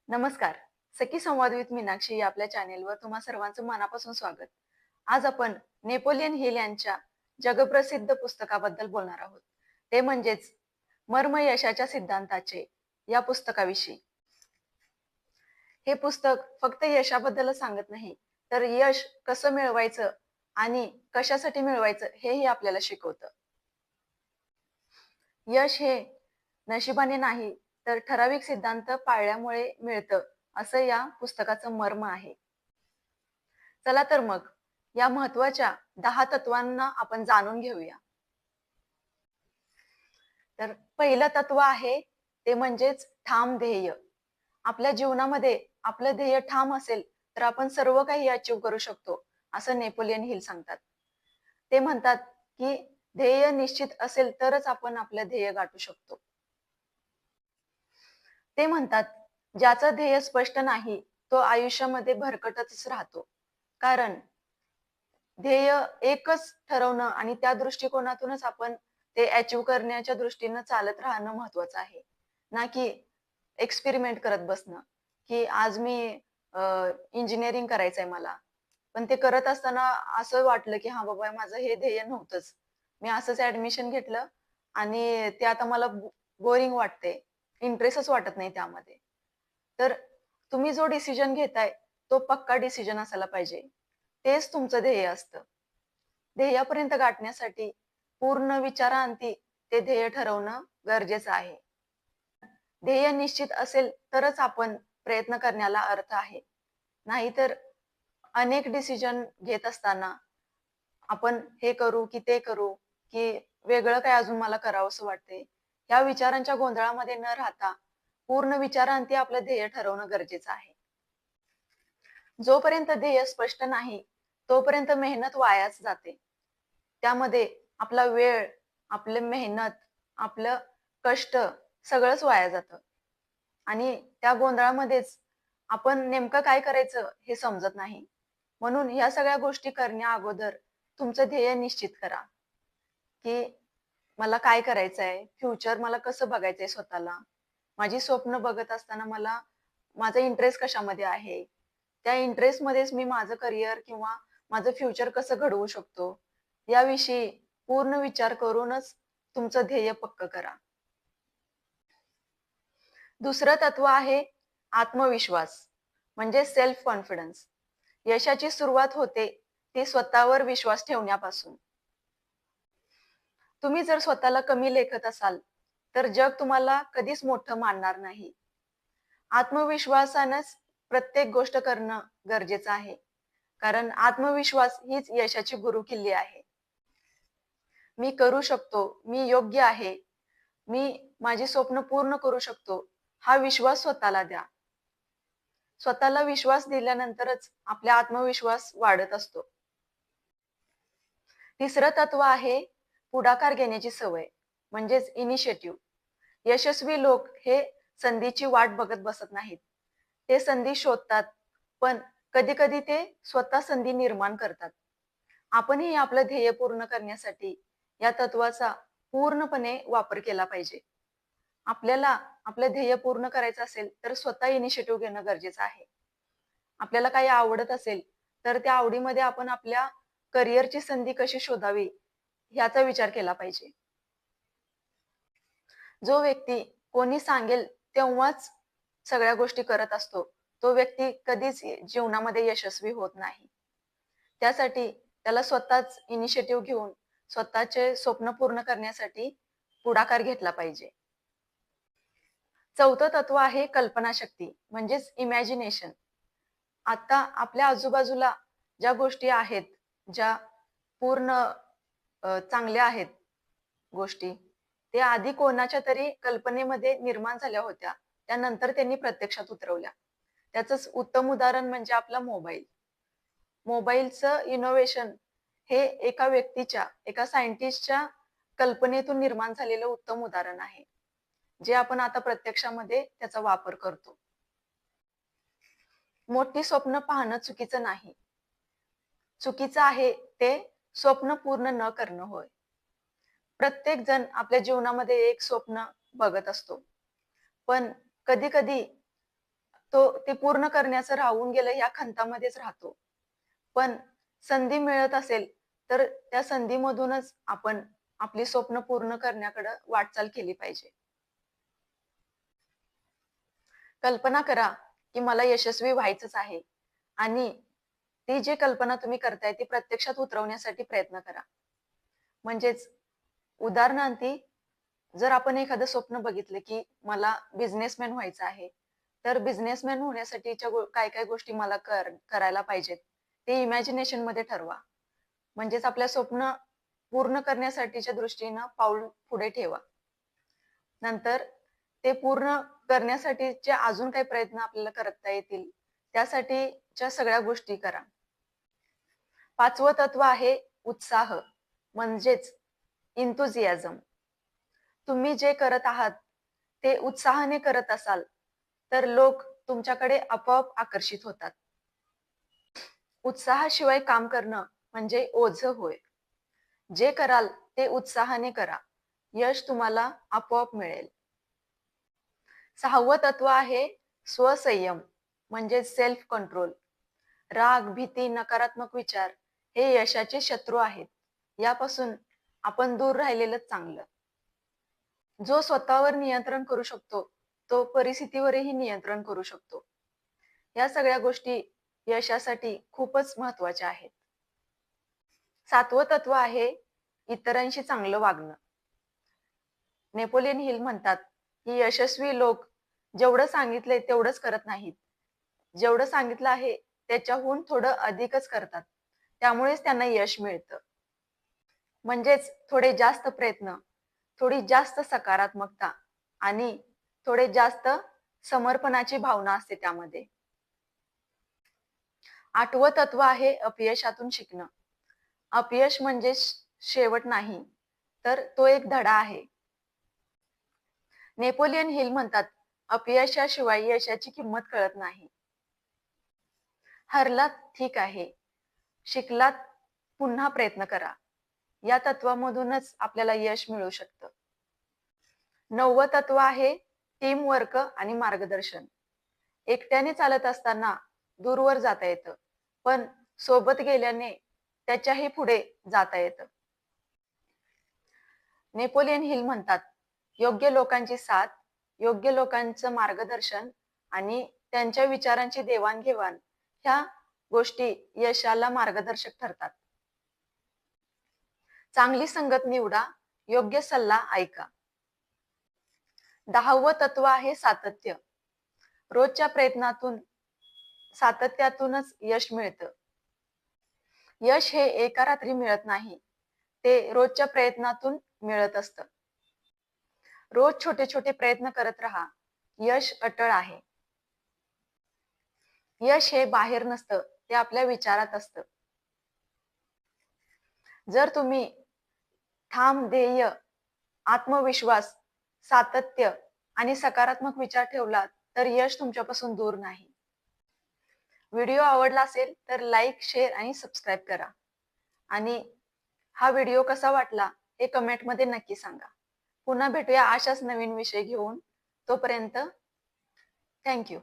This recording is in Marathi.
नमस्कार. सखी संवाद विथ मीनाक्षी या आपल्या चॅनेलवर तुम्हा सर्वांचं मनापासून स्वागत. आज आपण नेपोलियन हिल यांच्या जगप्रसिद्ध पुस्तकाबद्दल बोलणार आहोत. ते म्हणजेच मर्म यशाच्या सिद्धांताचे या पुस्तकाविषयी. हे पुस्तक फक्त यशाबद्दलच सांगत नाही, तर यश कसं मिळवायचं आणि कशासाठी मिळवायचं हेही आपल्याला शिकवतं. यश हे नशिबाने नाही, तर ठराविक सिद्धांत पाळल्यामुळे मिळतं, असं या पुस्तकाचं मर्म आहे. चला तर मग या महत्वाच्या 10 तत्वांना आपण जाणून घेऊया. तर पहिलं तत्व आहे ते म्हणजेच ठाम ध्येय. आपल्या जीवनामध्ये आपलं ध्येय ठाम असेल, तर आपण सर्व काही अचीव्ह करू शकतो, असं नेपोलियन हिल सांगतात. ते म्हणतात, की ध्येय निश्चित असेल तरच आपण आपलं ध्येय गाठू शकतो. ते म्हणतात, ज्याचं ध्येय स्पष्ट नाही, तो आयुष्यामध्ये भरकटतच राहतो. कारण ध्येय एकच ठरवणं आणि त्या दृष्टिकोनातूनच आपण ते अचीव्ह करण्याच्या दृष्टीनं चालत राहणं महत्वाचं आहे. ना की एक्सपेरिमेंट करत बसणं, की आज मी इंजिनिअरिंग करायचंय मला. पण ते करत असताना असं वाटलं, की हां बाबा माझं हे ध्येय नव्हतंच. मी असंच ॲडमिशन घेतलं आणि ते आता मला बोरिंग वाटते. इंटरेस्टच वाटत नाही त्यामध्ये. तर तुम्ही जो डिसिजन घेताय, तो पक्का डिसिजन असायला पाहिजे. तेच तुमचं ध्येय असतं. ध्येयापर्यंत गाठण्यासाठी पूर्ण विचारांती ते ध्येय ठरवणं गरजेचं आहे. ध्येय निश्चित असेल तरच आपण प्रयत्न करण्याला अर्थ आहे. नाहीतर अनेक डिसिजन घेत असताना आपण हे करू की ते करू, की वेगळं काय अजून मला करावंसं वाटतंय. या विचारांच्या गोंधळामध्ये न राहता पूर्ण विचारांती आपलं ध्येय ठरवणं गरजेचं आहे. जोपर्यंत ध्येय स्पष्ट नाही, तोपर्यंत मेहनत वायाच जाते. त्यामध्ये आपला वेळ, आपली मेहनत, आपलं कष्ट सगळंच वाया जातं आणि त्या गोंधळामध्येच आपण नेमकं काय करायचं हे समजत नाही. म्हणून ह्या सगळ्या गोष्टी करण्या अगोदर तुमचं ध्येय निश्चित करा, की मला काय करायचंय? फ्युचर मला कसं बघायचंय स्वतःला? माझी स्वप्न बघत असताना मला माझा इंटरेस्ट कशामध्ये आहे? त्या इंटरेस्टमध्येच मी माझं करियर किंवा माझं फ्युचर कसं घडवू शकतो? याविषयी पूर्ण विचार करूनच तुमचं ध्येय पक्कं करा. दुसरं तत्व आहे आत्मविश्वास म्हणजे सेल्फ कॉन्फिडन्स. यशाची सुरुवात होते ती स्वतःवर विश्वास ठेवण्यापासून. तुम्ही जर स्वतःला कमी लेखत असाल, तर जग तुम्हाला कधीच मोठं मानणार नाही. आत्मविश्वासानंच प्रत्येक गोष्ट करणं गरजेचं आहे. कारण आत्मविश्वास हीच यशाची गुरुकिल्ली आहे. मी करू शकतो, मी योग्य आहे, मी माझी स्वप्न पूर्ण करू शकतो, हा विश्वास स्वतःला द्या. स्वतःला विश्वास दिल्यानंतरच आपला आत्मविश्वास वाढत असतो. तिसरं तत्व आहे पुढाकार घेण्याची सवय म्हणजेच इनिशिएटिव्ह. यशस्वी लोक हे संधीची वाट बघत बसत नाहीत. ते संधी शोधतात, पण कधी-कधी ते स्वतः संधी निर्माण करतात. आपणही आपलं ध्येय पूर्ण करण्यासाठी या तत्वाचा पूर्णपणे वापर केला पाहिजे. आपल्याला आपलं ध्येय पूर्ण करायचं असेल, तर स्वतः इनिशिएटिव्ह घेणं गरजेचं आहे. आपल्याला काही आवडत असेल, तर त्या आवडीमध्ये आपण आपल्या करिअरची संधी कशी शोधावी, ह्याचा विचार केला पाहिजे. जो व्यक्ती कोणी सांगेल तेव्हाच सगळ्या गोष्टी करत असतो, तो व्यक्ती कधीच जीवनामध्ये यशस्वी होत नाही. त्यासाठी त्याला स्वतःच इनिशिएटिव्ह घेऊन स्वतःचे स्वप्न पूर्ण करण्यासाठी पुढाकार घेतला पाहिजे. चौथं तत्व आहे कल्पनाशक्ती म्हणजेच इमॅजिनेशन. आता आपल्या आजूबाजूला ज्या गोष्टी आहेत, ज्या पूर्ण चांगल्या आहेत गोष्टी, त्या आधी कोणाच्या तरी कल्पनेमध्ये निर्माण झाल्या होत्या. त्यानंतर त्यांनी प्रत्यक्षात उतरवल्या. त्याचंच उत्तम उदाहरण म्हणजे आपला मोबाईल. मोबाईलचं इनोव्हेशन हे एका व्यक्तीच्या, एका सायंटिस्टच्या कल्पनेतून निर्माण झालेलं उत्तम उदाहरण आहे. जे आपण आता प्रत्यक्षामध्ये त्याचा वापर करतो. मोठी स्वप्न पाहणं चुकीचं नाही. चुकीचं आहे ते स्वप्न पूर्ण न करणं होय. प्रत्येक जण आपल्या जीवनामध्ये एक स्वप्न बघत असतो. पण कधी-कधी ते पूर्ण करण्याचं राहून गेलं या खंतामध्येच राहतो. पण संधी मिळत असेल तर त्या संधीमधूनच आपण आपली स्वप्न पूर्ण करण्याकडे वाटचाल केली पाहिजे. कल्पना करा की मला यशस्वी व्हायचंच आहे आणि ती जी कल्पना तुम्ही करताय ती प्रत्यक्षात उतरवण्यासाठी प्रयत्न करा. म्हणजेच उदाहरणार्थी जर आपण एखादं स्वप्न बघितलं की मला बिझनेसमॅन व्हायचं आहे, तर बिझनेसमॅन होण्यासाठीच्या काय काय गोष्टी मला करायला पाहिजेत ते इमॅजिनेशन मध्ये ठरवा. म्हणजेच आपल्या स्वप्न पूर्ण करण्यासाठीच्या दृष्टीनं पाऊल पुढे ठेवा. नंतर ते पूर्ण करण्यासाठीचे अजून काही प्रयत्न आपल्याला करता येतील त्यासाठीच्या सगळ्या गोष्टी करा. 5वं तत्व आहे उत्साह, म्हणजेच इंथुझियाझम. तुम्ही जे करत आहात ते उत्साहाने करत असाल तर लोक तुमच्याकडे आपोआप आकर्षित होतात. उत्साहाशिवाय काम करणं म्हणजे ओझं होय. जे कराल ते उत्साहाने करा, यश तुम्हाला आपोआप मिळेल. 6वं तत्व आहे स्वसंयम, म्हणजे सेल्फ कंट्रोल. राग, भीती, नकारात्मक विचार हे यशाचे शत्रू आहेत. यापासून आपण दूर राहिलेलंच चांगलं. जो स्वतःवर नियंत्रण करू शकतो तो परिस्थितीवरही नियंत्रण करू शकतो. या सगळ्या गोष्टी यशासाठी खूपच महत्वाच्या आहेत. 7वं तत्व आहे इतरांशी चांगलं वागणं. नेपोलियन हिल म्हणतात की यशस्वी लोक जेवढं सांगितलंय तेवढंच करत नाहीत, जेवढं सांगितलं आहे त्याच्याहून थोडं अधिकच करतात. त्यामुळेच त्यांना यश मिळतं. म्हणजेच थोडे जास्त प्रयत्न, थोडी जास्त सकारात्मकता आणि थोडे जास्त समर्पणाची भावना असते त्यामध्ये. 8वं तत्व आहे अपयशातून शिकणं. अपयश म्हणजे शेवट नाही, तर तो एक धडा आहे. नेपोलियन हिल म्हणतात, अपयशाशिवाय यशाची किंमत कळत नाही. हरलात ठीक आहे, शिकलात पुन्हा प्रयत्न करा. या तत्वामधूनच आपल्याला यश मिळू शकतं. 9वं तत्व आहे टीम वर्क आणि मार्गदर्शन. एकट्याने चालत असताना दूरवर जाता येतं, पण सोबत गेल्याने त्याच्याही पुढे जाता येतं. नेपोलियन हिल म्हणतात, योग्य लोकांची साथ, योग्य लोकांचं मार्गदर्शन आणि त्यांच्या विचारांची देवाणघेवाण ह्या गोष्टी यशाला मार्गदर्शक ठरतात. चांगली संगत निवडा, योग्य सल्ला ऐका. 10वं तत्व आहे सातत्य. रोजच्या प्रयत्नातून, सातत्यातूनच यश मिळतं. यश हे एका रात्री मिळत नाही, ते रोजच्या प्रयत्नातून मिळत असतं. रोज छोटे छोटे प्रयत्न करत राहा, यश अटळ आहे. यश हे बाहेर नसतं, ते आपल्या विचारात असतं. जर तुम्ही ठाम ध्येय, आत्मविश्वास, सातत्य आणि सकारात्मक विचार ठेवलात तर यश तुमच्यापासून दूर नाही. व्हिडिओ आवडला असेल तर लाईक, शेअर आणि सबस्क्राईब करा. आणि हा व्हिडिओ कसा वाटला हे कमेंटमध्ये नक्की सांगा. पुन्हा भेटूया अशाच नवीन विषय घेऊन. तोपर्यंत थँक्यू.